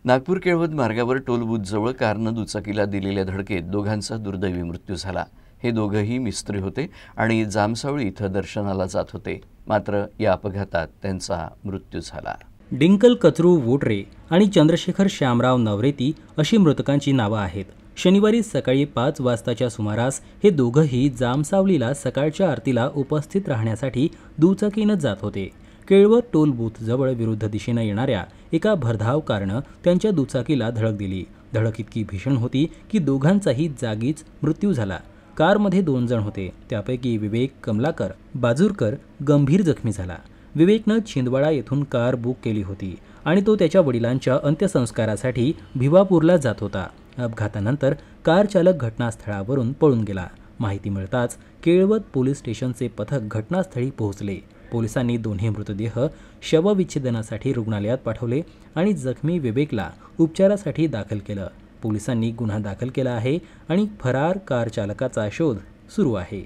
नागपूर केळवद मार्गावर टोल बूथजवळ कारनं दुचाकीला दिलेल्या धडकेत दोघांचा दुर्दैवी मृत्यू झाला। हे दोघंही मिस्त्री होते आणि जामसावळी इथं दर्शनाला जात होते। मात्र या अपघातात त्यांचा मृत्यू झाला। डिंकल कचरू वोटरे आणि चंद्रशेखर श्यामराव नवरेती अशी मृतकांची नावं आहेत। शनिवारी सकाळी 5 वाजताच्या सुमारास हे दोघंही जामसावलीला सकाळच्या आरतीला उपस्थित राहण्यासाठी दुचाकीनं जात होते। केळवद टोल बूथ जवळ विरुद्ध दिशेनं येणाऱ्या एका भरधाव कारनं त्यांच्या दुचाकीला धडक दिली। धडक इतकी भीषण होती की दोघांचाही जागीच मृत्यू झाला। कारमध्ये 2 जण होते, त्यापैकी विवेक कमलाकर बाजूरकर गंभीर जखमी झाला। विवेकनं छिंदवाडा येथून कार बुक केली होती आणि तो त्याच्या वडिलांच्या अंत्यसंस्कारासाठी भिवापूरला जात होता। अपघातानंतर कार चालक घटनास्थळावरून पळून गेला। माहिती मिळताच केळवद पोलीस स्टेशनचे पथक घटनास्थळी पोहोचले। पोलिसांनी दोन्ही मृतदेह शवविच्छेदनासाठी रुग्णालयात पाठवले आणि जखमी विवेकला उपचारासाठी दाखल केलं। पोलिसांनी गुन्हा दाखल केला आहे आणि फरार कार चालकाचा शोध सुरू आहे।